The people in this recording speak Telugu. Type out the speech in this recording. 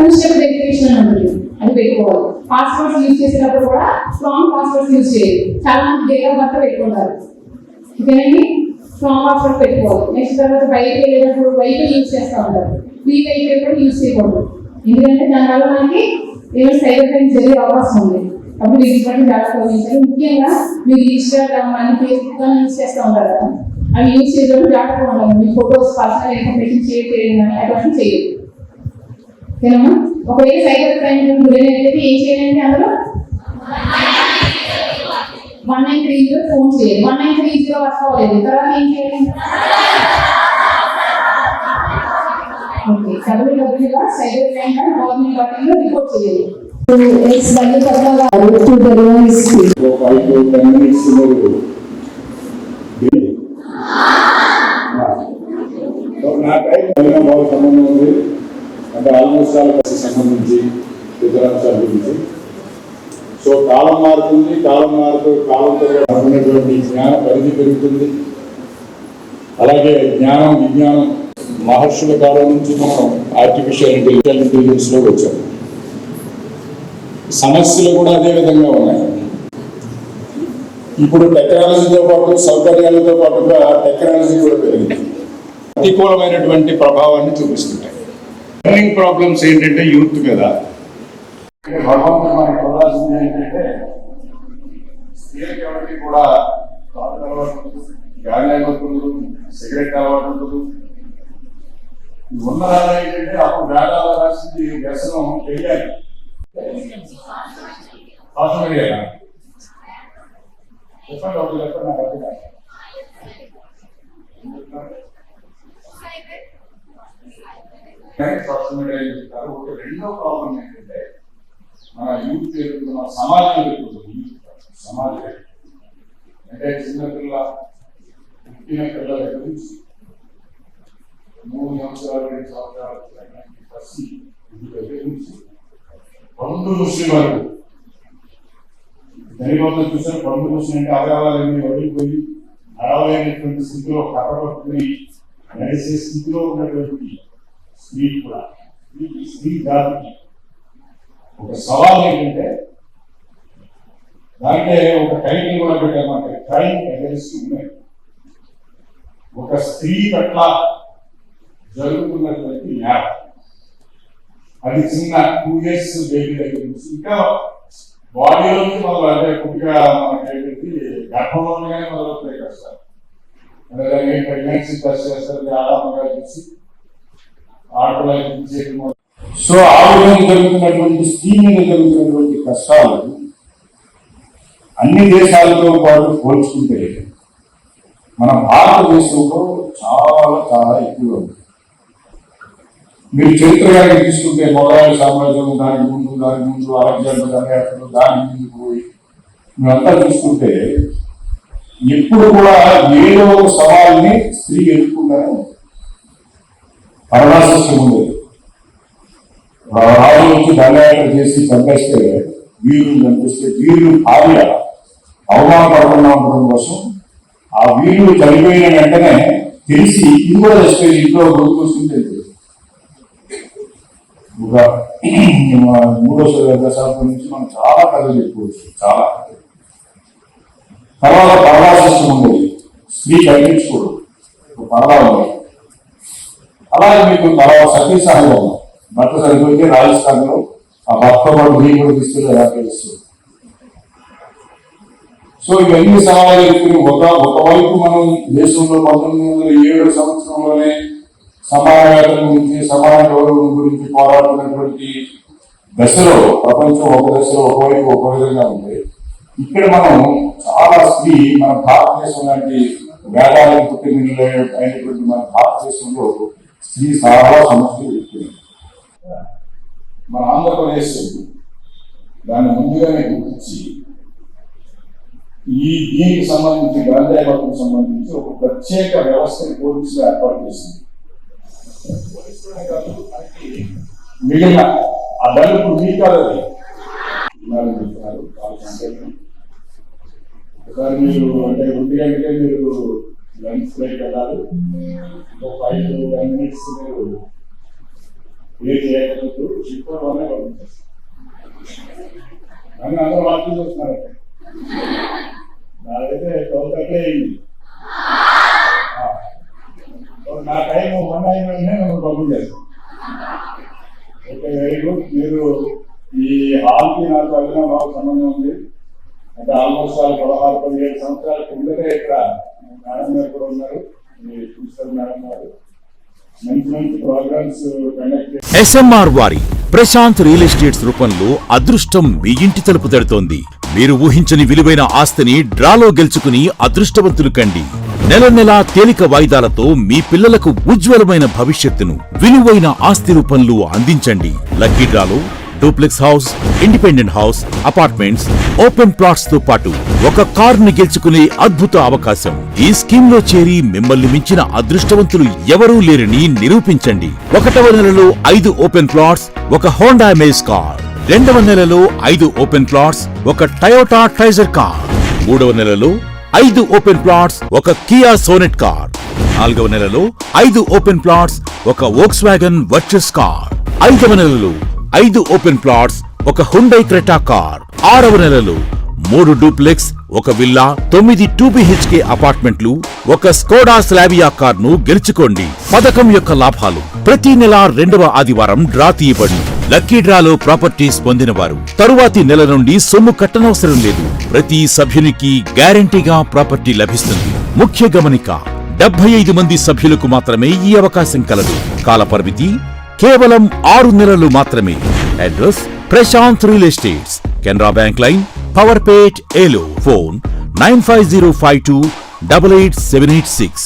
టూ స్టెప్ వెరిఫికేషన్ ఉంటుంది, అది పెట్టుకోవాలి. పాస్వర్డ్స్ యూజ్ చేసేటప్పుడు కూడా స్ట్రాంగ్ పాస్వర్డ్స్ యూజ్ చేయాలి. చాలా మంది డేట్ ఆఫ్ బర్త్ పెట్టుకుంటారు, ఓకేనండి. స్ట్రాంగ్ పాస్వర్డ్ పెట్టుకోవాలి. నెక్స్ట్ తర్వాత బయటకి వెళ్ళేటప్పుడు వైఫై యూజ్ చేస్తూ ఉంటారు, ఫ్రీ వైఫై కూడా యూజ్ చేయకూడదు, ఎందుకంటే దానివల్ల మనకి ఏమైనా సైబర్ క్రైమ్ జరిగే అవకాశం ఉంది. అప్పుడు వీటి బట్టి జాగ్రత్త వహించాలి. ముఖ్యంగా మీరు ఇన్స్టాగ్రామ్ అని ఫేస్బుక్ అని యూజ్ చేస్తూ ఉంటారు కదా, అవి యూజ్ చేసేటప్పుడు జాగ్రత్తగా ఉండాలి. మీ ఫొటోస్ పర్సనల్ ఇన్ఫర్మేషన్ షేర్ చేయడం కానీ అటువంటి చేయదు, ఓకేనమ్మా. ఒకవేళ సైబర్ క్రైమ్ గురైనట్లయితే ఏం చేయాలంటే అందులో 1930 ఫోన్ చేయాలి. 1930 వర్క్ అవ్వలేదు, తర్వాత ఏం చేయాలి? Okay, www cyber crime government report చేయాలి. సంబంధం ఉంది అంటే ఆల్మోస్ట్ వాళ్ళకి సంబంధించి ఇతర అంశాల గురించి. సో కాలం మారుతుంది, కాలంతో ఉన్నటువంటి జ్ఞాన పరిధి పెరుగుతుంది. అలాగే జ్ఞానం విజ్ఞానం మహర్షుల కాలం నుంచి మనం ఆర్టిఫిషియల్ ఇంటెలిజెన్స్ లో వచ్చాం. సమస్యలు కూడా అదే విధంగా ఉన్నాయి. ఇప్పుడు టెక్నాలజీతో పాటు సౌకర్యాలతో పాటుగా టెక్నాలజీ కూడా పెరిగింది, ప్రతికూలమైనటువంటి ప్రభావాన్ని చూపిస్తుంటాయి. లర్నింగ్ ప్రాబ్లమ్స్ ఏంటంటే యూత్ మీద భగవంతుడు మనకి చూడాల్సింది ఏంటంటే స్త్రీలకు ఎవరికి కూడా గాలి అలవాటు, సిగరెట్ అలవాటు ఉన్న ఏంటంటే అప్పుడు వేదాలు రాసింది వ్యసనం తెలియాలి. సోషల్ మీడియా చెప్పండి, ఒకటి చెప్పండి నాకు అర్థం కాదు. సోషల్ మీడియా చెప్తారు. ఒక రెండో ప్రాబ్లం ఏంటంటే మన యూత్ పెరుగుతున్న సమాజం పెరుగుతుంది. సమాజం అంటే చిన్నపిల్ల పుట్టిన పిల్లల దగ్గర నుంచి 3 సంవత్సరాలు 2 సంవత్సరాలు పసి దగ్గర నుంచి పండు ముస్లిం వరకు తెలియకుండా చూసారు. పండు ముస్లిం అంటే అవయవాలన్నీ వదిలిపోయి అరవైనటువంటి స్థితిలో కట్టబట్టుకుని నడిచే స్థితిలో ఉన్నటువంటి స్త్రీ కూడా స్త్రీ జాతికి ఒక సవాల్ ఏంటంటే దాంట్లో ఒక టైటిల్ కూడా పెట్టామంటే క్రైమ్ అగెన్స్ట్ ఉమెన్. ఒక స్త్రీ పట్ల జరుగుతున్నటువంటి న్యాయం అది చిన్న 2 years బేబీ దగ్గర నుంచి ఇంకా బాడీలో నుంచి మొదలు అంటే కొద్దిగా మనకి గర్భంలోనే మొదలవుతాయి కష్టాలు. అంటే ప్రెగ్నెన్సీ టెస్ట్ చేస్తారు, ఆడమ్మగా చూసి ఆడపిల్ల. సో ఆ విధంగా జరుగుతున్నటువంటి స్త్రీ మీద జరుగుతున్నటువంటి కష్టాలు అన్ని దేశాలతో పాటు పోల్చుకుంటే మన భారతదేశంలో చాలా చాలా ఎక్కువ ఉంది. మీరు చరిత్రగా తీసుకుంటే మొఘలాయ సామ్రాజ్యం దానికి ముందు అలెగ్జాండర్ దండయాత్రలు దాని ముందుకు పోయి మీరంతా చూసుకుంటే ఎప్పుడు కూడా ఏదో ఒక సవాల్ని స్త్రీ ఎదుర్కొంటానే ఉంది. పరమాశిష్టం ఉండేది. రాజు వచ్చి దండయాత్ర చేసి చంపేస్తే వీరులు చంపేస్తే వీరులు భార్య అవమానపడకుండా ఉండడం కోసం ఆ వీరులు చనిపోయిన వెంటనే తెలిసి ఇది కూడా చచ్చిపోయి ఇంట్లో గుర్తుకొస్తుంది. ఒక 3వ దశాబ్దం నుంచి మనం చాలా కథలు చెప్పుకోవచ్చు. చాలా తర్వాత పరమాశిష్టం ఉండేది, స్త్రీ కనిపించుకోడు పరదా ఉంది. అలాగే మీకు తర్వాత సతీసాహి భర్త చనిపోతే రాజస్థాన్ లో ఆ భర్త పాటు నీ కూడా తీసుకెళ్ళి ఎలా తెలుస్తుంది. సో ఇవన్నీ సవాళ్ళు ఎదుర్కొని ఒకవైపు మనం దేశంలో 1907 సంవత్సరంలోనే సమానవేతన గురించి సమాన గౌరవం గురించి పోరాడుతున్నటువంటి దశలో ప్రపంచం ఒక దశలో ఒకవైపు ఒక విధంగా ఉంది. ఇక్కడ మనం చాలా స్త్రీ మన భారతదేశం లాంటి వేదాలకు పుట్టిన అయినటువంటి మన భారతదేశంలో స్త్రీ చాలా సమస్యలు ఎదుర్కొంది. మన ఆంధ్రప్రదేశ్ దాన్ని ముందుగానే గుర్తించి దీనికి సంబంధించి గాంధేయకు సంబంధించి ఒక ప్రత్యేక వ్యవస్థని పోలీసులు ఏర్పాటు చేసింది. మిగిలిన ఆ దళితులు మీకు కాదు, ఒకసారి మీరు అంటే 1 గంటకే మీరు లంచ్ బ్రేక్ వెళ్ళాలి. 5 to 10 minutes మీరు ఏ చేయకపోతే షిప్పర్ వల్లే పంపించేస్తాం. కానీ అందరూ వాకింగ్ చేస్తున్నారు. నాదైతే 12:30 అయింది. నా టైం 1 అయినా నేను పంపించేస్తాను. Okay, very good. మీరు ఈ హాల్కి నాకు వెళ్ళిన బాగా సంబంధం ఉంది. అంటే ఆల్మోస్ట్ 16-17 సంవత్సరాల కిందటే ఇక్కడ మేడం గారు కూడా ఉన్నారు, ప్రిన్సిపల్ మేడం గారు. మంచి మంచి ప్రోగ్రామ్స్ కండక్ట్. SMR వారి ప్రశాంత్ రియల్ ఎస్టేట్స్ రూపంలో అదృష్టం మీ ఇంటి తలుపు తడుతోంది. మీరు ఊహించని విలువైన ఆస్తిని డ్రాలో గెలుచుకుని అదృష్టవంతులు కండి. నెల నెలా తేలిక వాయిదాలతో మీ పిల్లలకు ఉజ్వలమైన భవిష్యత్తును విలువైన ఆస్తి రూపంలో అందించండి. లక్కీ డ్రాలో duplex house, independent house, apartments, open plots తో పాటు ఒక కారుని గెలుచుకునే అద్భుత అవకాశం. ఈ స్కీమ్ లో చేరి మిమ్మల్ని మించిన అదృష్టవంతులు ఎవరూ లేరని నిరూపించండి. 1వ నెలలో 5 ఓపెన్ ప్లాట్స్, ఒక హోండా అమేజ్ కార్. 2వ నెలలో 5 ఓపెన్ ప్లాట్స్, ఒక టయోటా ట్రైజర్ కార్. 3వ నెలలో 5 ఓపెన్ ప్లాట్స్, ఒక కియా సోనెట్ కార్. 4వ నెలలో 5 ఓపెన్ ప్లాట్స్, ఒక వోక్స్వాగన్ వర్చస్ కార్. 5వ నెలలో 5 ఓపెన్ ప్లాట్స్, ఒక హుండై క్రెటా కార్. 6వ నెలలో 3 డూప్లెక్స్, ఒక విల్లా, 9 2BHK అపార్ట్మెంట్లు, ఒక స్కోడా స్లావియా కార్ ను గెలుచుకోండి. పథకం యొక్క లాభాలు: ప్రతి నెల 2వ ఆదివారం డ్రా తీయబడి లక్కీ డ్రాలో ప్రాపర్టీస్ పొందిన వారు తరువాతి నెల నుండి సొమ్ము కట్టనవసరం లేదు. ప్రతి సభ్యునికి గ్యారంటీగా ప్రాపర్టీ లభిస్తుంది. ముఖ్య గమనిక: 75 మంది సభ్యులకు మాత్రమే ఈ అవకాశం కలదు. కాల పరిమితి కేవలం 6 నెలలు మాత్రమే. Address: Prashant real estates, Canara bank line, Powerpet, Eluru. Phone 9505288786.